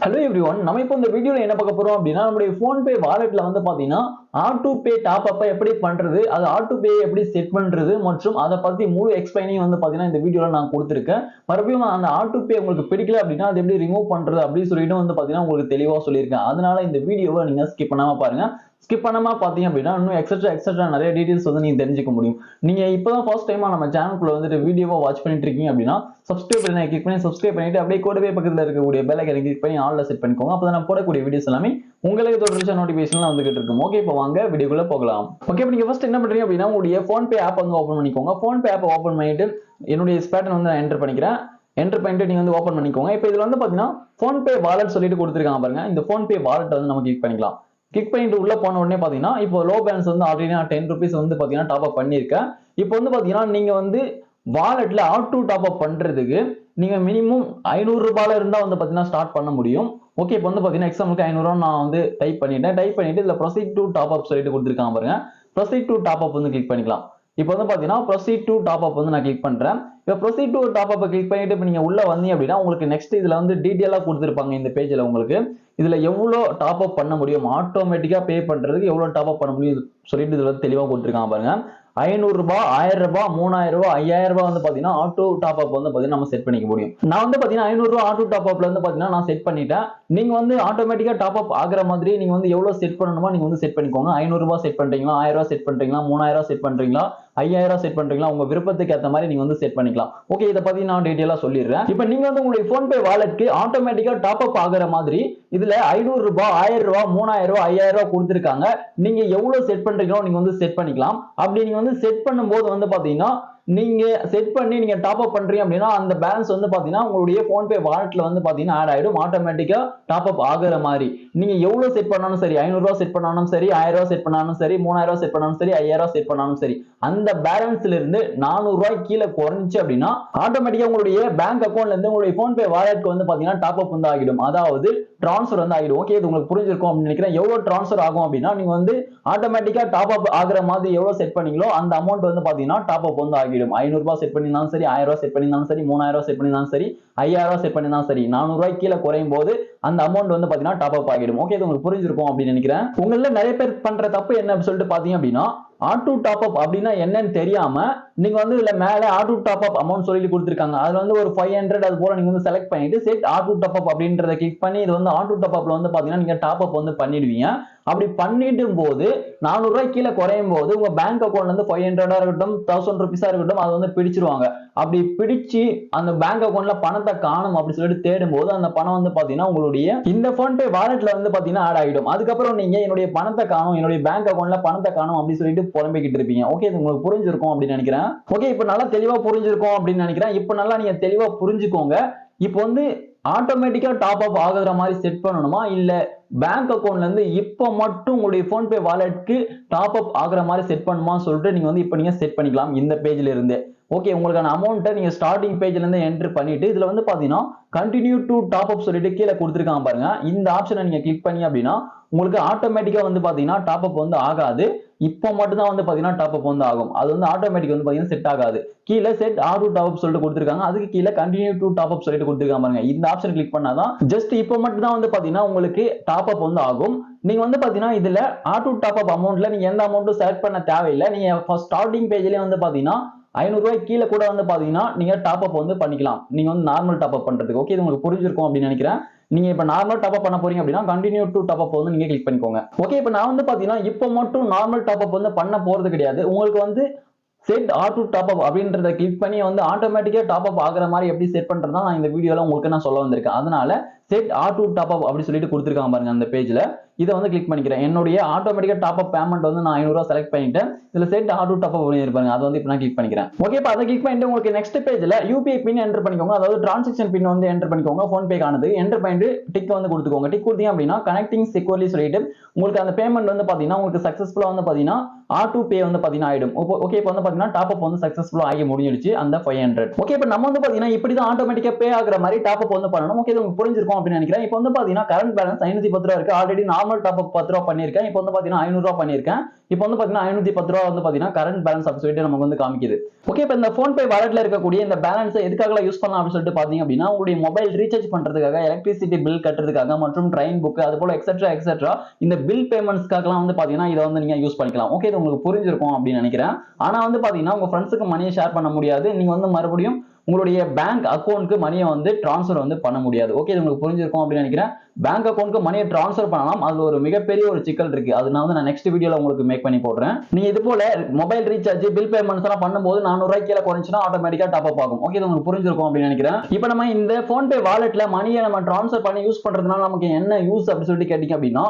Hello everyone, நம்ம இப்போ இந்த வீடியோல என்ன பார்க்க போறோம் அப்படின்னா நம்மளுடைய Phonepe வாலெட்ல வந்து பாத்தீங்கன்னா ஆட்டோ பே டாப் அப் எப்படி பண்றது, அது ஆட்டோ பே எப்படி செட் பண்றது மற்றும் அத பத்தி முழு எக்ஸ்பிளைனிங் வந்து பாத்தீங்கன்னா இந்த வீடியோல நான் கொடுத்திருக்கேன். மறுபடியும் அந்த ஆட்டோ பே உங்களுக்கு பிடிக்கல அப்படின்னா அது எப்படி ரிமூவ் பண்றது அப்படி சொல்லிட்டு வந்து பாத்தீங்கன்னா உங்களுக்கு தெளிவா சொல்லியிருக்கேன். அதனால இந்த வீடியோவை நீங்க ஸ்கிப் பண்ணாம பாருங்க. ஸ்கிப் பண்ணாம பாத்தீங்க அப்படின்னா இன்னும் எக்ஸெட்ரா நிறைய டீடைல்ஸ் வந்து நீங்க தெரிஞ்சுக்க முடியும். நீங்க இப்பதான் ஃபர்ஸ்ட் டைமா நம்ம சேனலுக்குள்ள வந்துட்டு வீடியோவை வாட்ச் பண்ணிட்டு இருக்கீங்க அப்படின்னா சப்ஸ்கிரைப் பண்ணி கிளிக் பண்ணி சப்ஸ்கிரைப் பண்ணிட்டு அப்படியே கூடவே பக்கத்துல இருக்கக்கூடிய பெல் ஐகானை கிளிக் பண்ணி ஆல்ல செட் பண்ணிக்கோங்க. அப்பதான் நான் போடக்கூடிய வீடியோஸ் எல்லாமே உங்களுக்கு தொடர்ச்சியா நோட்டிபிகேஷன்லாம் வந்துகிட்டு இருக்கும். ஓகே, இப்போ வாங்க வீடியோக்குள்ள போகலாம். ஓகே, இப்போ நீங்க ஃபர்ஸ்ட் என்ன பண்றீங்க அப்படின்னா உங்களுடைய Phonepe ஆப் வந்து ஓபன் பண்ணிக்கோங்க. Phonepe ஆப் ஓபன் பண்ணிட்டு என்னுடைய பேட்டர்ன் வந்து நான் என்டர் பண்ணிக்கிறேன். என்டர் பண்ணிட்டு நீங்க வந்து ஓபன் பண்ணிக்கோங்க. இப்போ இதுல வந்து பாத்தீங்கன்னா Phonepe வாலெட் சொல்லிட்டு கொடுத்திருக்காங்க பாருங்க. இந்த Phonepe வாலெட் வந்து நம்ம கிளிக் பண்ணிக்கலாம். கிளிக் பண்ணிட்டு உள்ள போன உடனே பாத்தீங்கன்னா இப்போ லோ பேலன்ஸ் வந்து ஆல்ரெடி நான் 10 rupees வந்து பாத்தீங்கன்னா டாப் அப் பண்ணிருக்கேன். இப்போ வந்து பாத்தீங்கன்னா நீங்க வந்து வாலெட்ல ஆட்டோ டாப் அப் பண்றதுக்கு நீங்க மினிமம் 500 ரூபாயில இருந்தா வந்து பாத்தீங்கன்னா ஸ்டார்ட் பண்ண முடியும். ஓகே, இப்போ வந்து பாத்தீங்கன்னா எக்ஸாம்பிளுக்கு 500 ரூபாய் நான் வந்து டைப் பண்ணிட்டு இதுல ப்ரொசீட் டு டாப் அப் சொல்லிட்டு கொடுத்திருக்காங்க பாருங்க. ப்ரொசீட் டு டாப் அப் வந்து கிளிக் பண்ணிக்கலாம். இப்போ வந்து பாத்தீங்கன்னா ப்ரொசீட் டு டாப் அப் வந்து நான் கிளிக் பண்றேன். இப்போ proceed to top up click பண்ணிட்டு இப்போ நீங்க உள்ள வந்தீங்க அப்படின்னா உங்களுக்கு நெக்ஸ்ட் இதுல வந்து டீடைலா கொடுத்திருப்பாங்க இந்த பேஜ்ல உங்களுக்கு. இதுல எவ்வளவு டாப் அப் பண்ண முடியும், ஆட்டோமேட்டிக்கா பே பண்றதுக்கு எவ்வளவு டாப் அப் பண்ண முடியும் சொல்லிட்டு இதுல தெளிவா கொடுத்திருக்காங்க பாருங்க. 500 ரூபாய், 1000 ரூபாய், 3000 ரூபாய், 5000 ரூபாய் வந்து பாத்தீங்கன்னா ஆட்டோ டாப் அப் வந்து பாத்தீங்கன்னா நம்ம செட் பண்ணிக்க முடியும். நான் வந்து பாத்தீங்கன்னா 500 ரூபாய் ஆட்டோ டாப் அப்ல வந்து பாத்தீங்கன்னா நான் செட் பண்ணிட்டேன். நீங்க வந்து ஆட்டோமேட்டிக்கா டாப் அப் ஆகுற மாதிரி நீங்க வந்து எவ்வளவு செட் பண்ணணுமோ நீங்க வந்து செட் பண்ணிக்கோங்க. 500 ரூபாய் செட் பண்றீங்களா, 1000 ரூபாய் செட் பண்றீங்களா, 3000 ரூபாய் செட் பண்றீங்களா, 5000 ரூபாய் செட் பண்றீங்களா, உங்க விருப்பத்துக்கு ஏத்த மாதிரி நீங்க வந்து செட் பண்ணிக்கலாம். ஓகே, இத பத்தி நான் டீடைலா சொல்லிடுறேன். இப்போ நீங்க வந்து உங்களுடைய Phonepe வாலெட்க்கு ஆட்டோமேட்டிக்கா டாப் அப் ஆகுற மாதிரி இதுல 500 ரூபாய், 1000 ரூபாய், 3000 ரூபாய், 5000 ரூபாய் கொடுத்திருக்காங்க. நீங்க எவ்வளவு செட் பண்றீங்களோ நீங்க வந்து செட் பண்ணிக்கலாம். அப்படி நீங்க வந்து செட் பண்ணும்போது வந்து பாத்தீங்கன்னா நீங்க செட் பண்ணி நீங்க டாப் அப் பண்றீங்க அப்படின்னா அந்த பேலன்ஸ் வந்து பாத்தீங்கன்னா உங்களுடைய Phonepe வாலெட்ல வந்து பாத்தீங்கன்னா ஆட் ஆயிடும். ஆட்டோமேட்டிக்கா டாப் அப் ஆகுற மாதிரி நீங்க எவ்வளவு செட் பண்ணாலும் சரி, 500 ரூபாய் செட் பண்ணாலும் சரி, 1000 ரூபாய் செட் பண்ணாலும் சரி, 3000 ரூபாய் செட் பண்ணாலும் சரி, 5000 ரூபாய் செட் பண்ணாலும் சரி, அந்த பேலன்ஸ்ல இருந்து 400 ரூபாய் கீழே குறைஞ்சிச்சு அப்படின்னா ஆட்டோமேட்டிக்கா உங்களுடைய பேங்க் அக்கவுண்ட்ல இருந்து உங்களுடைய Phonepe வாலெட்க்கு வந்து பாத்தீங்கன்னா டாப் அப் வந்து ஆகிடும். அதாவது டிரான்ஸ்ஃபர் வந்து ஆகிடும். ஓகே, இது உங்களுக்கு புரிஞ்சிருக்கும் அப்படின்னு நினைக்கிறேன். எவ்வளவு டிரான்ஸ்ஃபர் ஆகும் அப்படின்னா நீங்க வந்து ஆட்டோமேட்டிக்கா டாப் அப் ஆகுற மாதிரி எவ்வளவு செட் பண்ணீங்களோ அந்த அமௌண்ட் வந்து பாத்தீங்கன்னா டாப் அப் வந்து ஆகிடும். 500 ரூபாய் செட் பண்ணிருந்தாலும் சரி, 1000 ரூபாய் செட் பண்ணிருந்தாலும் சரி, 3000 ரூபாய் செட் பண்ணிருந்தாலும் சரி, 5000 ரூபாய் செட் பண்ணிருந்தாலும் சரி, 400 ரூபாய் கீழே குறையும் போது அந்த அமௌண்ட் வந்து பாத்தீங்கன்னா டாப் அப் ஆகிடும். ஓகே, இது உங்களுக்கு புரிஞ்சிருக்கும் அப்படின்னு நினைக்கிறேன். உங்கள நிறைய பேர் பண்ற தப்பு என்ன அப்படின்னு சொல்லிட்டு பாத்தீங்க அப்படின்னா ஆட்டோ டாப் அப் அப்படின்னா என்னன்னு தெரியாம நீங்க வந்து இதுல மேல ஆட்டோ டாப் அப் அமௌண்ட் சொல்லி கொடுத்திருக்காங்க. அதுல வந்து ஒரு 500 அது போல நீங்க வந்து செலக்ட் பண்ணிட்டு செட் ஆட்டோ டாப் அப் அப்படின்றத கிளிக் பண்ணி இது வந்து ஆட்டோ டாப் அப்ல வந்து பாத்தீங்கன்னா நீங்க டாப் அப் வந்து பண்ணிடுவீங்க. அப்படி பண்ணிடும் போது 400 ரூபாய் கீழே குறையும் போது உங்க பேங்க் அக்கவுண்ட்ல இருந்து 500 இருக்கட்டும், 1000 rupees இருக்கட்டும், அது வந்து பிடிச்சிருவாங்க. அப்படி பிடிச்சு அந்த பேங்க் அக்கவுண்ட்ல பணத்தை காணும் அப்படி சொல்லிட்டு தேடும் போது அந்த பணம் வந்து பாத்தீங்கன்னா உங்களுடைய இந்த Phonepe வாலெட்ல வந்து பாத்தீங்கன்னா ஆட் ஆகிடும். அதுக்கப்புறம் நீங்க என்னுடைய பணத்தை காணும், என்னுடைய பேங்க் அக்கவுண்ட்ல பணத்தை காணும் அப்படி சொல்லிட்டு புலம்பிக்கிட்டு இருப்பீங்க. ஓகே, இது உங்களுக்கு புரிஞ்சிருக்கும் அப்படின்னு நினைக்கிறேன். ஓகே, இப்போ நல்லா தெளிவா புரிஞ்சிருக்கும் அப்படின்னு நினைக்கிறேன். இப்போ நல்லா நீங்க தெளிவா புரிஞ்சுக்கோங்க. இப்போ வந்து ஆட்டோமேட்டிக்கா டாப் அப் ஆகுற மாதிரி செட் பண்ணணுமா, இல்ல பேங்க் அக்கவுண்ட்ல இருந்து இப்ப மட்டும் உங்களுடைய Phonepe வாலெட்க்கு டாப் அப் ஆகுற மாதிரி செட் பண்ணுமா சொல்லிட்டு நீங்க வந்து இப்போ நீங்க செட் பண்ணிக்கலாம் இந்த பேஜ்ல இருந்து. ஓகே, உங்களுக்கான அமௌண்ட்டை நீங்க ஸ்டார்டிங் பேஜ்ல இருந்து என்டர் பண்ணிட்டு இதுல வந்து பாத்தீங்கன்னா கண்டினியூ டு டாப் அப் சொல்லிட்டு கீழே கொடுத்திருக்காங்க பாருங்க. இந்த ஆப்ஷனை நீங்க கிளிக் பண்ணி அப்படின்னா உங்களுக்கு ஆட்டோமேட்டிக்கா வந்து பாத்தீங்கன்னா டாப் அப் வந்து ஆகாது. இப்போ மட்டும் தான் வந்து பாத்தீங்கன்னா டாப் அப் வந்து ஆகும். அது வந்து ஆட்டோமேட்டிக் வந்து பாத்தீங்கன்னா செட் ஆகாது. கீழே செட் ஆட்டோ டாப் அப் சொல்லிட்டு கொடுத்திருக்காங்க. அதுக்கு கீழே கண்டினியூ டு டாப் அப் சொல்லிட்டு கொடுத்திருக்காங்க பாருங்க. இந்த ஆப்ஷன் கிளிக் பண்ணாதான் ஜஸ்ட் இப்போ மட்டும் தான் வந்து பாத்தீங்கன்னா உங்களுக்கு டாப் அப் வந்து ஆகும். நீங்க வந்து பாத்தீங்கன்னா இதுல ஆட்டோ டாப் அப் அமௌண்ட்ல நீங்க எந்த அமௌண்ட்டும் செலக்ட் பண்ண தேவையில்லை. நீங்க ஸ்டார்டிங் பேஜ்லயே வந்து பாத்தீங்கன்னா 500 ரூபாய் கீழே கூட வந்து பாத்தீங்கன்னா நீங்க டாப் அப் வந்து பண்ணிக்கலாம். நீங்க வந்து நார்மல் டாப் அப் பண்றதுக்கு. ஓகே, இது உங்களுக்கு புரிஞ்சிருக்கும் அப்படின்னு நினைக்கிறேன். நீங்க இப்ப நார்மல் டாப் அப் பண்ண போறீங்க அப்படின்னா கண்டினியூ டு டாப் அப் வந்து நீங்க கிளிக் பண்ணிக்கோங்க. ஓகே, இப்போ நான் வந்து பாத்தீங்கன்னா இப்போ மட்டும் நார்மல் டாப் அப் வந்து பண்ண போறது கிடையாது. உங்களுக்கு வந்து செட் ஆட்டோ டாப் அப் அப்படின்றத கிளிக் பண்ணி வந்து ஆட்டோமேட்டிக்கா டாப் அப் ஆகுற மாதிரி எப்படி செட் பண்றதா நான் இந்த வீடியோல உங்களுக்கு நான் சொல்ல வந்திருக்கேன். அதனால செட் ஆட்டோ டாப் அப் அப்படி சொல்லிட்டு கொடுத்திருக்காங்க பாருங்க அந்த பேஜ்ல. இதை வந்து கிளிக் பண்ணிக்கிறேன். என்னுடைய ஆட்டோமேட்டிக்கா டாப் அப் பேமெண்ட் வந்து நான் 500 ரூபாய் செலக்ட் பண்ணிட்டேன். இதுல செட் ஆட்டோ டாப் அப் பண்ணிருப்பாங்க. அது வந்து இப்போ நான் கிளிக் பண்ணிக்கிறேன். ஓகே, இப்போ அதை கிளிக் பண்ணிட்டு உங்களுக்கு நெக்ஸ்ட் பேஜ்ல யூபிஐ பின் என்டர் பண்ணிக்கோங்க. அதாவது டிரான்சாக்ஷன் பின் வந்து என்டர் பண்ணிக்கோங்க. Phonepe கானது என்டர் பண்ணிட்டு டிக் வந்து கொடுத்துக்கோங்க. டிக் கொடுத்தீங்க அப்படின்னா கனெக்டிங் செக்யூர்லி சொல்லிட்டு உங்களுக்கு அந்த பேமெண்ட் வந்து பாத்தீங்கன்னா உங்களுக்கு சக்சஸ்ஃபுல்லா வந்து பாத்தீங்கன்னா ஆட்டோ பே வந்து பாத்தீங்கன்னா ஆயிடும். ஓகே, இப்போ வந்து பாத்தீங்கன்னா டாப் அப் வந்து சக்சஸ்ஃபுல்லா ஆகி முடிஞ்சிடுச்சு அந்த 500. ஓகே, இப்போ நம்ம வந்து பாத்தீங்கன்னா இப்படி தான் ஆட்டோமேட்டிக்கா பே ஆகுற மாதிரி டாப் அப் வந்து பண்ணணும். ஓகே, இது உங்களுக்கு புரிஞ்சிருக்கும் புரிஞ்சிருக்கும் அப்படின்னு நினைக்கிறேன். இப்போ வந்து பாத்தீங்கன்னா கரண்ட் பேலன்ஸ் 510 ரூபா இருக்கு. ஆல்ரெடி நார்மல் டாப் அப் 10 ரூபா பண்ணிருக்கேன். இப்போ வந்து பாத்தீங்கன்னா 500 ரூபா பண்ணிருக்கேன். இப்போ வந்து பாத்தீங்கன்னா 510 ரூபா வந்து பாத்தீங்கன்னா கரண்ட் பேலன்ஸ் அப்படி சொல்லிட்டு நமக்கு வந்து காமிக்குது. ஓகே, இப்போ இந்த Phonepe வாலெட்ல இருக்கக்கூடிய இந்த பேலன்ஸ் எதுக்காக யூஸ் பண்ணலாம் அப்படின்னு சொல்லிட்டு பாத்தீங்க அப்படின்னா உங்களுடைய மொபைல் ரீசார்ஜ் பண்றதுக்காக, எலக்ட்ரிசிட்டி பில் கட்டுறதுக்காக மற்றும் ட்ரெயின் புக் அது போல எக்ஸெட்ரா எக்ஸெட்ரா இந்த பில் பேமெண்ட்ஸ்க்காகலாம் வந்து பாத்தீங்கன்னா இதை வந்து நீங்க யூஸ் பண்ணிக்கலாம். ஓகே, இது உங்களுக்கு புரிஞ்சிருக்கும் அப்படின்னு நினைக்கிறேன். ஆனா வந்து பாத்தீங்கன்னா உங்க ஃப்ரெண்ட்ஸுக்கு மணியை ஷேர் பண்ண முடியாது. நீங்க வந்து மறுபடியும் உங்களுடைய பேங்க் அக்கௌண்ட்க்கு மணியை வந்து டிரான்ஸ்ஃபர் வந்து பண்ண முடியாது. ஓகே, இது உங்களுக்கு புரிஞ்சிருக்கும் அப்படின்னு நினைக்கிறேன். பேங்க் அக்கௌண்ட்க்கு மணியை டிரான்ஸ்ஃபர் பண்ணலாம். அதுல ஒரு மிகப்பெரிய ஒரு சிக்கல் இருக்கு. அது நான் நெக்ஸ்ட் வீடியோல உங்களுக்கு மேக் பண்ணி போடுறேன். நீங்க இது போல மொபைல் ரீசார்ஜ், பில் பேமெண்ட்ஸ் எல்லாம் பண்ணும்போது 400 ரூபாய்க்கு கீழ குறைஞ்சுனா ஆட்டோமேட்டிக்கா டாப் அப் ஆகும். ஓகே, இது உங்களுக்கு புரிஞ்சிருக்கும் அப்படின்னு நினைக்கிறேன். இப்போ நம்ம இந்த Phonepe வாலெட்ல மணியை நம்ம டிரான்ஸ்ஃபர் பண்ணி யூஸ் பண்றதுனால நமக்கு என்ன யூஸ் அப்படி சொல்லிட்டு கேட்டீங்க அப்படின்னா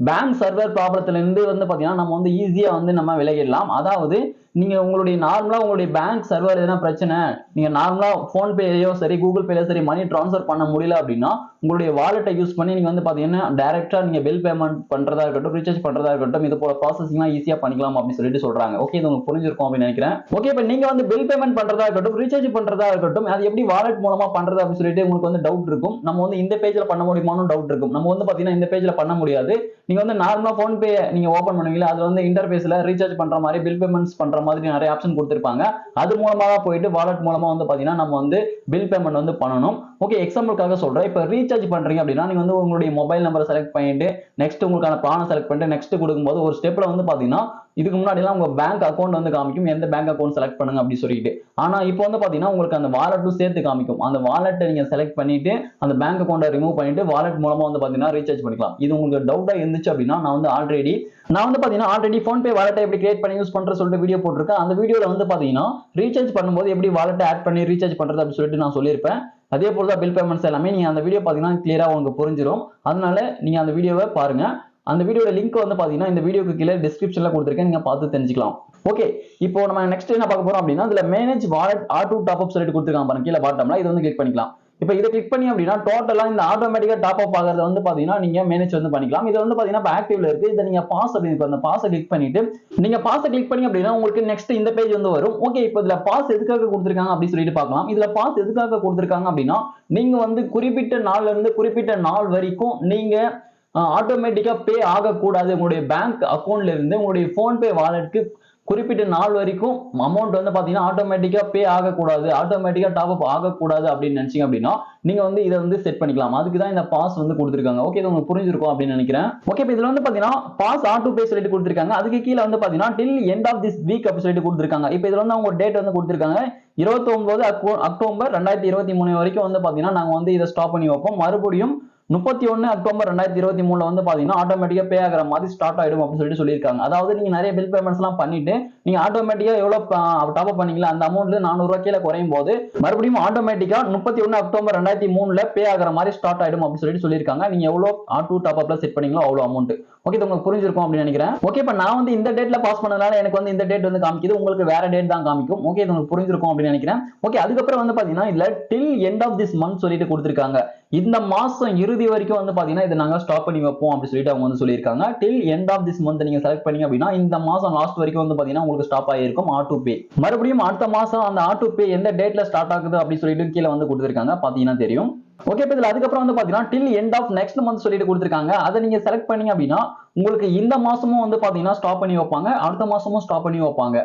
பேங்க் சர்வர் ப்ராப்ளத்துல இருந்து வந்து பாத்தீங்கன்னா நம்ம வந்து ஈஸியா வந்து நம்ம விலகிடலாம். அதாவது நீங்க உங்களுடைய நார்மலா உங்களுடைய பேங்க் சர்வர் எதனா பிரச்சனை, நீங்க நார்மலா Phonepeலயோ சரி கூகுள் பேலயோ சரி மணி டிரான்ஸ்ஃபர் பண்ண முடியல அப்படின்னா உங்களுடைய வாலெட்டை யூஸ் பண்ணி நீங்க வந்து பாத்தீங்கன்னா டைரக்டா நீங்க பில் பேமெண்ட் பண்றதா இருக்கட்டும், ரீசார்ஜ் பண்றதா இருக்கட்டும், இது போல ப்ராசஸிங்லாம் ஈஸியா பண்ணிக்கலாம் அப்படின்னு சொல்லிட்டு சொல்றாங்க. ஓகே, இது உங்களுக்கு புரிஞ்சிருக்கும் அப்படின்னு நினைக்கிறேன். ஓகே, இப்போ நீங்க வந்து பில் பேமெண்ட் பண்றதா இருக்கட்டும், ரீசார்ஜ் பண்றதா இருக்கட்டும், அது எப்படி வாலெட் மூலமா பண்றது அப்படின்னு சொல்லிட்டு உங்களுக்கு வந்து டவுட் இருக்கும். நம்ம வந்து இந்த பேஜ்ல பண்ண முடியுமான்னு டவுட் இருக்கும். நம்ம வந்து பாத்தீங்கன்னா இந்த பேஜ்ல பண்ண முடியாது. நீங்க வந்து நார்மலா Phonepe நீங்க ஓபன் பண்ணுவீங்களா, அதுல வந்து இன்டர்ஃபேஸ்ல ரீசார்ஜ் பண்ற மாதிரி, பில் பேமெண்ட்ஸ் பண்ற மாதிரி நிறைய ஆப்ஷன் கொடுத்திருப்பாங்க. அது மூலமா போயிட்டு வாலெட் மூலமா வந்து பாத்தீங்கன்னா நம்ம வந்து பில் பேமெண்ட் வந்து பண்ணணும். ஓகே, எக்ஸாம்பிளுக்காக சொல்றேன். இப்போ ரீசார்ஜ் பண்றீங்க அப்படின்னா நீங்க வந்து உங்களுடைய மொபைல் நம்பரை செலக்ட் பண்ணிட்டு நெக்ஸ்ட் உங்களுக்கான பிளானை செலக்ட் பண்ணிட்டு நெக்ஸ்ட் கொடுக்கும்போது ஒரு ஸ்டெப்ல வந்து பாத்தீங்கன்னா இதுக்கு முன்னாடி எல்லாம் உங்க பேங்க் அக்கௌண்ட் வந்து காமிக்கும், எந்த பேங்க் அக்கௌண்ட் செலக்ட் பண்ணுங்க அப்படி சொல்லிட்டு. ஆனா இப்போ வந்து பாத்தீங்கன்னா உங்களுக்கு அந்த வாலெட்டும் சேர்த்து காமிக்கும். அந்த வாலெட்டை நீங்க செலக்ட் பண்ணிட்டு அந்த பேங்க் அக்கௌண்ட்டை ரிமூவ் பண்ணிட்டு வாலெட் மூலமா வந்து பாத்தீங்கன்னா ரீசார்ஜ் பண்ணிக்கலாம். இது உங்களுக்கு டவுட்டா இருந்துச்சு அப்படின்னா நான் வந்து ஆல்ரெடி Phonepe வாலெட்டை எப்படி கிரியேட் பண்ணி யூஸ் பண்ற சொல்லிட்டு வீடியோ போட்டிருக்கேன். அந்த வீடியோல வந்து பாத்தீங்கன்னா ரீசார்ஜ் பண்ணும்போது எப்படி வாலெட்டை ஆட் பண்ணி ரீசார்ஜ் பண்றது அப்படி சொல்லிட்டு நான் சொல்லியிருப்பேன். அதே போல தான் பில் பேமெண்ட்ஸ் எல்லாமே நீங்க அந்த வீடியோ பாத்தீங்கன்னா கிளியரா உங்களுக்கு புரிஞ்சிடும். அதனால நீங்க அந்த வீடியோவை பாருங்க. அந்த வீடியோட லிங்க் வந்து பாத்தீங்கன்னா இந்த வீடியோக்கு கீழே டிஸ்கிரிப்ஷன்ல கொடுத்திருக்கேன், நீங்க பார்த்து தெரிஞ்சுக்கலாம். ஓகே, இப்போ நம்ம நெக்ஸ்ட் என்ன பார்க்க போறோம் அப்படின்னா இதுல manage wallet auto top up சொல்லிட்டு கொடுத்திருக்காங்க பாருங்க கீழே பாட்டம்ல. இது வந்து கிளிக் பண்ணிக்கலாம். இப்போ இதை கிளிக் பண்ணி அப்படின்னா டோட்டலா இந்த ஆட்டோமேட்டிக்கா டாப் அப் ஆகிறத வந்து பாத்தீங்கன்னா நீங்க மேனேஜ் வந்து பண்ணிக்கலாம். இது வந்து பாத்தீங்கன்னா ஆக்டிவ்ல இருக்கு. இதை நீங்க பாஸ் அப்படின்னு அந்த பாஸை கிளிக் பண்ணிட்டு நீங்க பாஸை கிளிக் பண்ணி அப்படின்னா உங்களுக்கு நெக்ஸ்ட் இந்த பேஜ் வந்து வரும். ஓகே, இப்போ இதுல பாஸ் எதுக்காக கொடுத்திருக்காங்க அப்படி சொல்லிட்டு பார்க்கலாம். இதுல பாஸ் எதுக்காக கொடுத்திருக்காங்க அப்படின்னா நீங்க வந்து குறிப்பிட்ட நாள்ல இருந்து குறிப்பிட்ட நாள் வரைக்கும் நீங்க ஆட்டோமேட்டிக்கா பே ஆகக்கூடாது. உங்களுடைய பேங்க் அக்கௌண்ட்ல இருந்து உங்களுடைய Phonepe வாலெட்டுக்கு குறிப்பிட்ட நாள் வரைக்கும் அமௌண்ட் வந்து பாத்தீங்கன்னா ஆட்டோமேட்டிக்கா பே ஆகக்கூடாது, ஆட்டோமேட்டிக்கா டாப் அப் ஆகக்கூடாது அப்படின்னு நினைச்சீங்க அப்படின்னா நீங்க வந்து இதை வந்து செட் பண்ணிக்கலாம். அதுக்கு தான் இந்த பாஸ் வந்து கொடுத்திருக்காங்க. ஓகே, இது உங்களுக்கு புரிஞ்சிருக்கும் அப்படின்னு நினைக்கிறேன். ஓகே, இப்போ இதுல வந்து பாத்தீங்கன்னா பாஸ் ஆட்டோ பே சொல்லிட்டு கொடுத்திருக்காங்க. அதுக்கு கீழே வந்து பாத்தீங்கன்னா till end of this week அப்படி சொல்லிட்டு கொடுத்திருக்காங்க. இப்போ இதுல வந்து அவங்க டேட் வந்து கொடுத்திருக்காங்க 29 அக்டோபர் 2023 வரைக்கும் வந்து பாத்தீங்கன்னா நாங்க வந்து இதை ஸ்டாப் பண்ணி வைப்போம். மறுபடியும் 31 அக்டோபர் 2023 வந்து பாத்தீங்கன்னா ஆட்டோமேட்டிக்கா பே ஆகிற மாதிரி ஸ்டார்ட் ஆயிடும் அப்படின்னு சொல்லிட்டு சொல்லியிருக்காங்க. அதாவது நீங்க நிறைய பில் பேமெண்ட்ஸ் எல்லாம் பண்ணிட்டு நீங்க ஆட்டோமேட்டிக்கா எவ்வளவு டாப் அப் பண்ணீங்களா அந்த அமௌண்ட்ல 400 ரூபாய் கீழே குறையும் போது மறுபடியும் ஆட்டோமேட்டிக்கா 31 அக்டோபர் 2003 பே ஆகிற மாதிரி ஸ்டார்ட் ஆயிடும் அப்படின்னு சொல்லிட்டு சொல்லியிருக்காங்க. நீங்க எவ்வளவு ஆட்டோ டாப் அப்ல செட் பண்ணீங்களோ அவ்வளவு அமௌண்ட். ஓகே, உங்களுக்கு புரிஞ்சிருக்கும் அப்படின்னு நினைக்கிறேன். ஓகே, இப்போ நான் வந்து இந்த டேட்ல பாஸ் பண்ணதுனால எனக்கு வந்து இந்த டேட் வந்து காமிக்குது, உங்களுக்கு வேற டேட் தான் காமிக்கும். ஓகே, இது உங்களுக்கு புரிஞ்சிருக்கும் அப்படின்னு நினைக்கிறேன். ஓகே, அதுக்கப்புறம் வந்து பாத்தீங்கன்னா இதுல till end of this month சொல்லிட்டு கொடுத்திருக்காங்க. இந்த மாசம் இறுதி வரைக்கும் வந்து பாத்தீங்கன்னா இதை நாங்க ஸ்டாப் பண்ணி வைப்போம் அப்படி சொல்லிட்டு அவங்க வந்து சொல்லியிருக்காங்க. Till end of this month நீங்க செலக்ட் பண்ணீங்க அப்படின்னா இந்த மாசம் லாஸ்ட் வரைக்கும் வந்து பாத்தீங்கன்னா உங்களுக்கு ஸ்டாப் ஆகிருக்கும் ஆட்டோ பே. மறுபடியும் அடுத்த மாசம் அந்த ஆட்டோ பே எந்த டேட்ல ஸ்டார்ட் ஆகுது அப்படி சொல்லிட்டு கீழே வந்து கொடுத்திருக்காங்க, பாத்தீங்கன்னா தெரியும். ஓகே, இப்போ இதுல அதுக்கப்புறம் வந்து பாத்தீங்கன்னா till end of next month சொல்லிட்டு கொடுத்திருக்காங்க. அதை நீங்க செலக்ட் பண்ணீங்க அப்படின்னா உங்களுக்கு இந்த மாசமும் வந்து பாத்தீங்கன்னா ஸ்டாப் பண்ணி வைப்பாங்க, அடுத்த மாசமும் ஸ்டாப் பண்ணி வைப்பாங்க.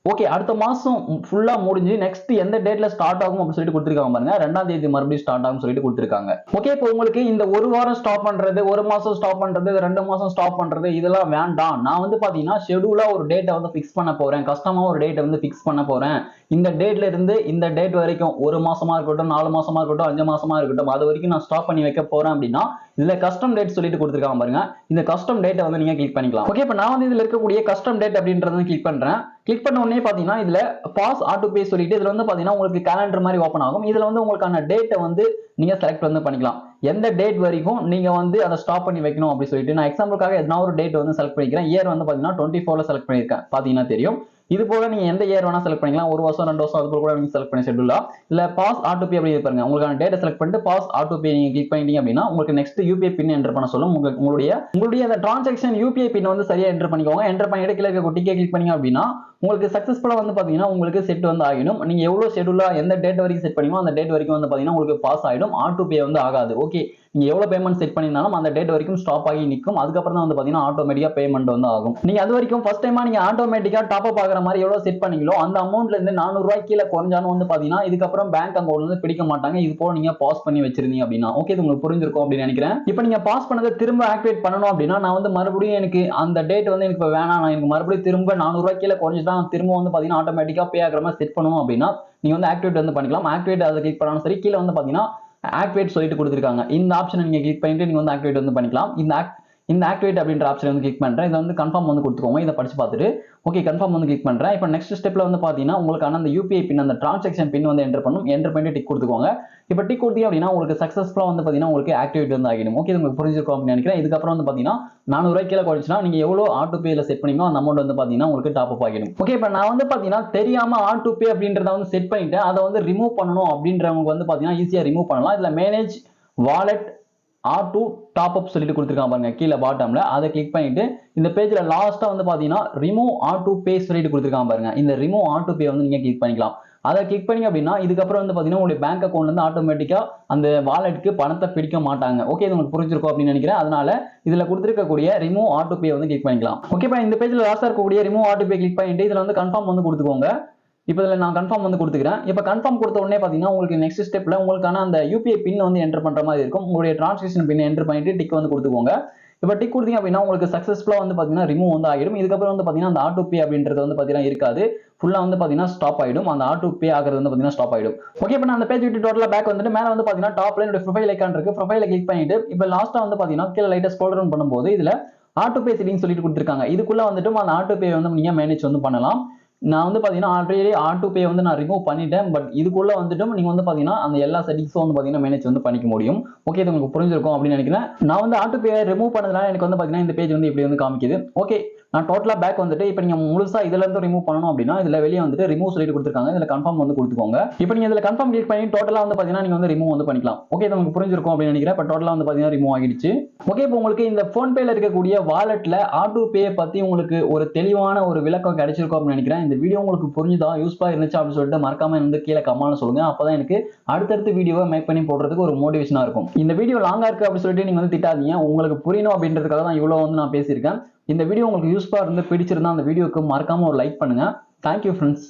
ஓகே, அடுத்த மாசம் ஃபுல்லா முடிஞ்சு நெக்ஸ்ட் எந்த டேட்ல ஸ்டார்ட் ஆகும் அப்படின்னு சொல்லிட்டு கொடுத்திருக்காங்க பாருங்க. 2ஆம் தேதி மறுபடியும் ஸ்டார்ட் ஆகும் சொல்லிட்டு கொடுத்திருக்காங்க. ஓகே, இப்போ உங்களுக்கு இந்த ஒரு வாரம் ஸ்டாப் பண்றது, ஒரு மாசம் ஸ்டாப் பண்றது, 2 மாசம் ஸ்டாப் பண்றது இதெல்லாம் வேண்டாம். நான் வந்து பாத்தீங்கன்னா ஷெட்யூலா ஒரு டேட்டை வந்து பிக்ஸ் பண்ண போறேன், கஸ்டமா ஒரு டேட்டை வந்து பிக்ஸ் பண்ண போறேன். இந்த டேட்ல இருந்து இந்த டேட் வரைக்கும் 1 மாசமா இருக்கட்டும், 4 மாசமா இருக்கட்டும், 5 மாசமா இருக்கட்டும், அது வரைக்கும் நான் ஸ்டாப் பண்ணி வைக்க போறேன் அப்படின்னா இதுல கஸ்டம் டேட் சொல்லிட்டு கொடுத்திருக்காங்க பாருங்க. இந்த கஸ்டம் டேட்டை வந்து நீங்க கிளிக் பண்ணிக்கலாம். ஓகே, இப்போ நான் வந்து இதுல இருக்கக்கூடிய கஸ்டம் டேட் அப்படின்றத கிளிக் பண்றேன். கிளிக் பண்ண உடனே பாத்தீங்கன்னா இதுல பாஸ் ஆட்டோ பே சொல்லிட்டு இதுல வந்து பாத்தீங்கன்னா உங்களுக்கு கேலண்டர் மாதிரி ஓபன் ஆகும். இதுல வந்து உங்களுக்கான டேட்டை வந்து நீங்க செலக்ட் வந்து பண்ணிக்கலாம். எந்த டேட் வரைக்கும் நீங்க வந்து அதை ஸ்டாப் பண்ணி வைக்கணும் அப்படி சொல்லிட்டு நான் எக்ஸாம்பிளுக்காக எதனா ஒரு டேட் வந்து செலக்ட் பண்ணிக்கிறேன். இயர் வந்து பாத்தீங்கன்னா 24ல செலக்ட் பண்ணிருக்கேன், பாத்தீங்கன்னா தெரியும். இது போல நீங்க எந்த இயர் வேணா செலக்ட் பண்ணிக்கலாம், 1 வருஷம் 2 வருஷம் அது போல கூட நீங்க செலக்ட் பண்ணி ஷெட்யூலா இல்ல பாஸ் ஆட்டோ பே அப்படி பாருங்க. உங்களுக்கான டேட்டா செலக்ட் பண்ணிட்டு பாஸ் ஆட்டோ பே நீங்க கிளிக் பண்ணிட்டீங்க அப்படின்னா உங்களுக்கு நெக்ஸ்ட் யூபிஐ பின் என்டர் பண்ண சொல்லும். உங்களுடைய அந்த டிரான்சாக்ஷன் யூபிஐ பின் வந்து சரியா என்டர் பண்ணிக்கோங்க. என்டர் பண்ணிட்டு கீழே இருக்க டிக்கெட் கிளிக் பண்ணீங்க அப்படின்னா உங்களுக்கு சக்சஸ்ஃபுல்லா வந்து பாத்தீங்கன்னா உங்களுக்கு செட் வந்து ஆகிடும். நீங்க எவ்வளவு ஷெட்யூலா எந்த டேட் வரைக்கும் செட் பண்ணீங்களோ அந்த டேட் வரைக்கும் வந்து பாத்தீங்கன்னா உங்களுக்கு பாஸ் ஆயிடும், ஆட்டோ பே வந்து ஆகாது. ஓகே, ஓகே நீங்க எவ்வளவு பேமெண்ட் செட் பண்ணியிருந்தாலும் அந்த டேட் வரைக்கும் ஸ்டாப் ஆகி நிற்கும். அதுக்கப்புறம் தான் வந்து பாத்தீங்கன்னா ஆட்டோமேட்டிக்கா பேமெண்ட் வந்து ஆகும். நீங்க அது வரைக்கும் ஃபர்ஸ்ட் டைமா நீங்க ஆட்டோமேட்டிக்கா டாப் அப் ஆகிற மாதிரி எவ்வளவு செட் பண்ணீங்களோ அந்த அமௌண்ட்ல இருந்து 400 ரூபாய் கீழே குறைஞ்சாலும் வந்து பாத்தீங்கன்னா இதுக்கப்புறம் பேங்க் அக்கௌண்ட்ல இருந்து பிடிக்க மாட்டாங்க. இது போல நீங்க பாஸ் பண்ணி வச்சிருந்தீங்க அப்படின்னா ஓகே இது உங்களுக்கு புரிஞ்சிருக்கும் அப்படின்னு நினைக்கிறேன். இப்போ நீங்க பாஸ் பண்ணதை திரும்ப ஆக்டிவேட் பண்ணணும் அப்படின்னா நான் வந்து மறுபடியும் எனக்கு அந்த டேட் வந்து எனக்கு வேணாம், நான் எனக்கு மறுபடியும் திரும்ப 400 ரூபாய் கீழே குறைஞ்சிட்டா திரும்ப வந்து பாத்தீங்கன்னா ஆட்டோமேட்டிக்கா பே ஆகிற மாதிரி செட் பண்ணணும் அப்படின்னா நீங்க வந்து ஆக்டிவேட் வந்து பண்ணிக்கலாம். ஆக்டிவேட் அதை கிளிக் பண்ணாலும் சரி, கீழே வந்து பாத்தீங்கன்னா ஆக்டிவேட் சொல்லிட்டு கொடுத்துருக்காங்க. இந்த ஆப்ஷனை நீங்க கிளிக் பண்ணிட்டு நீங்க வந்து ஆக்டிவேட் வந்து பண்ணிக்கலாம். இந்த ஆக்டிவேட் அப்படின்ற ஆப்ஷன் வந்து கிளிக் பண்றேன். இதை வந்து கன்ஃபார்ம் வந்து கொடுத்துக்கோங்க. இதை படிச்சு பார்த்துட்டு ஓகே கன்ஃபார்ம் வந்து கிளிக் பண்றேன். இப்போ நெக்ஸ்ட் ஸ்டெப்ல வந்து பாத்தீங்கன்னா உங்களுக்கான அந்த யூபிஐ பின் அந்த டிரான்சாக்ஷன் பின் வந்து என்டர் பண்ணணும். என்டர் பண்ணிட்டு டிக் கொடுத்துக்கோங்க. இப்போ டிக் கொடுத்தீங்க அப்படின்னா உங்களுக்கு சக்சஸ்ஃபுல்லா வந்து பாத்தீங்கன்னா உங்களுக்கு ஆக்டிவேட் வந்து ஆகிடும். ஓகே உங்களுக்கு புரிஞ்சிருக்கும் அப்படின்னு நினைக்கிறேன். இதுக்கப்புறம் வந்து பாத்தீங்கன்னா 400 ரூபாய் கீழே குறைச்சுனா நீங்க எவ்வளவு ஆட்டோ பேல செட் பண்ணீங்களோ அந்த அமௌண்ட் வந்து பாத்தீங்கன்னா உங்களுக்கு டாப் அப் ஆகிடும். ஓகே இப்போ நான் வந்து பாத்தீங்கன்னா தெரியாம ஆட்டோ பே அப்படின்றத வந்து செட் பண்ணிட்டேன். அதை வந்து ரிமூவ் பண்ணணும் அப்படின்றவங்க வந்து பாத்தீங்கன்னா ஈஸியா ரிமூவ் பண்ணலாம். இதுல manage wallet R2 top up சொல்லிட்டு கொடுத்துருக்காங்க பாருங்க கீழே பாட்டம்ல. அதை கிளிக் பண்ணிட்டு இந்த பேஜ்ல லாஸ்டா வந்து பாத்தீங்கன்னா ரிமூவ் R2 பே சொல்லிட்டு கொடுத்துருக்காங்க பாருங்க. இந்த ரிமூவ் R2 பே வந்து நீங்க கிளிக் பண்ணிக்கலாம். அதை கிளிக் பண்ணி அப்படின்னா இதுக்கப்புறம் வந்து பாத்தீங்கன்னா உங்களுடைய பேங்க் அக்கௌண்ட்ல இருந்து ஆட்டோமேட்டிக்கா அந்த வாலெட்டுக்கு பணத்தை பிடிக்க மாட்டாங்க. ஓகே இது உங்களுக்கு புரிஞ்சிருக்கும் அப்படின்னு நினைக்கிறேன். அதனால இதுல கொடுத்துருக்கக்கூடிய ரிமூவ் R2 பே வந்து கிளிக் பண்ணிக்கலாம். ஓகேப்பா இந்த பேஜ்ல லாஸ்டா இருக்கக்கூடிய ரிமூவ் R2 பே கிளிக் பண்ணிட்டு இதுல வந்து கன்ஃபார்ம் வந்து கொடுத்துக்கோங்க. இப்போ இதில் நான் கன்ஃபார்ம் வந்து கொடுத்துக்கிறேன். இப்போ கன்ஃபார்ம் கொடுத்த உடனே பார்த்தீங்கன்னா உங்களுக்கு நெக்ஸ்ட் ஸ்டெப்ல உங்களுக்கான அந்த யூபிஐ பின் வந்து என்டர் பண்ற மாதிரி இருக்கும். உங்களுடைய டிரான்சாக்ஷன் பின் என்டர் பண்ணிட்டு டிக் வந்து கொடுத்துக்கோங்க. இப்போ டிக் கொடுத்தீங்க அப்படின்னா உங்களுக்கு சக்சஸ்ஃபுல்லா வந்து பாத்தீங்கன்னா ரிமூவ் வந்து ஆகிடும். இதுக்கப்புறம் வந்து பாத்தீங்கன்னா அந்த ஆட்டோ பே அப்படின்றது வந்து பாத்தீங்கன்னா இருக்காது. ஃபுல்லா வந்து பாத்தீங்கன்னா ஸ்டாப் ஆயிடும். அந்த ஆட்டோ பே ஆகிறது வந்து பாத்தீங்கன்னா ஸ்டாப் ஆயிடும். ஓகே இப்போ நான் அந்த பேஜ் விட்டு டோட்டலா பேக் வந்துட்டு மேல வந்து பாத்தீங்கன்னா டாப்ல என்னோட ப்ரொஃபைல் ஐகான் இருக்கு. ப்ரொஃபைல கிளிக் பண்ணிட்டு இப்போ லாஸ்டா வந்து பாத்தீங்கன்னா கீழே லைட்டா ஸ்க்ரோல் டவுன் பண்ணும்போது இதுல ஆட்டோ பே செட்டிங்ஸ் சொல்லிட்டு கொடுத்துருக்காங்க. இதுக்குள்ள வந்துட்டு அந்த ஆட்டோ பே வந்து நீங்க மேனேஜ் வந்து பண்ணலாம். நான் வந்து பாத்தீங்கன்னா ஆல்ரெடி ஆட்டோ பே வந்து நான் ரிமூவ் பண்ணிட்டேன். பட் இதுக்குள்ள வந்துட்டு நீங்க வந்து பாத்தீங்கன்னா அந்த எல்லா செட்டிங்ஸும் வந்து பாத்தீங்கன்னா மேனேஜ் வந்து பண்ணிக்க முடியும். ஓகே இது உங்களுக்கு புரிஞ்சிருக்கும் அப்படின்னு நினைக்கிறேன். நான் வந்து ஆட்டோ பே ரிமூவ் பண்ணதுனால எனக்கு வந்து பாத்தீங்கன்னா இந்த பேஜ் வந்து இப்படி வந்து காமிக்குது. ஓகே நான் டோட்டலா பேக் வந்துட்டு இப்போ நீங்க முழுசா இதுல இருந்து ரிமூவ் பண்ணணும் அப்படின்னா இதுல வெளியே வந்துட்டு ரிமூவ் சொல்லிட்டு கொடுத்துருக்காங்க. இதுல கன்ஃபார்ம் வந்து கொடுத்துக்கோங்க. இப்போ நீங்க இதுல கன்ஃபார்ம் கிளிக் பண்ணி டோட்டலா வந்து பாத்தீங்கன்னா நீங்க வந்து ரிமூவ் வந்து பண்ணிக்கலாம். ஓகே இது உங்களுக்கு புரிஞ்சிருக்கும் அப்படின்னு நினைக்கிறேன். இப்போ டோட்டலா வந்து பாத்தீங்கன்னா ரிமூவ் ஆகிடுச்சு. ஓகே இப்போ உங்களுக்கு இந்த போன்பேல இருக்கக்கூடிய வாலெட்ல ஆட்டோ பே பத்தி உங்களுக்கு ஒரு தெளிவான ஒரு விளக்கம் கிடைச்சிருக்கும் அப்படின்னு நினைக்கிறேன். இந்த வீடியோ உங்களுக்கு புரிஞ்சுதா யூஸ்ஃபுல்லா இருந்துச்சு அப்படின்னு சொல்லிட்டு மறக்காம வந்து கீழே கமெண்ட்ல சொல்லுங்க. அப்பதான் எனக்கு அடுத்தடுத்த வீடியோவை மேக் பண்ணி போடுறதுக்கு ஒரு மோட்டிவேஷனா இருக்கும். இந்த வீடியோ லாங்கா இருக்கு அப்படின்னு சொல்லிட்டு நீங்க வந்து திட்டாதீங்க. உங்களுக்கு புரியணும் அப்படின்றதுக்காக தான் இவ்வளவு வந்து நான் பேசியிருக்கேன். இந்த வீடியோ உங்களுக்கு யூஸ்ஃபுல்லா இருந்து பிடிச்சிருந்தா அந்த வீடியோக்கு மறக்காம ஒரு லைக் பண்ணுங்க. Thank you friends.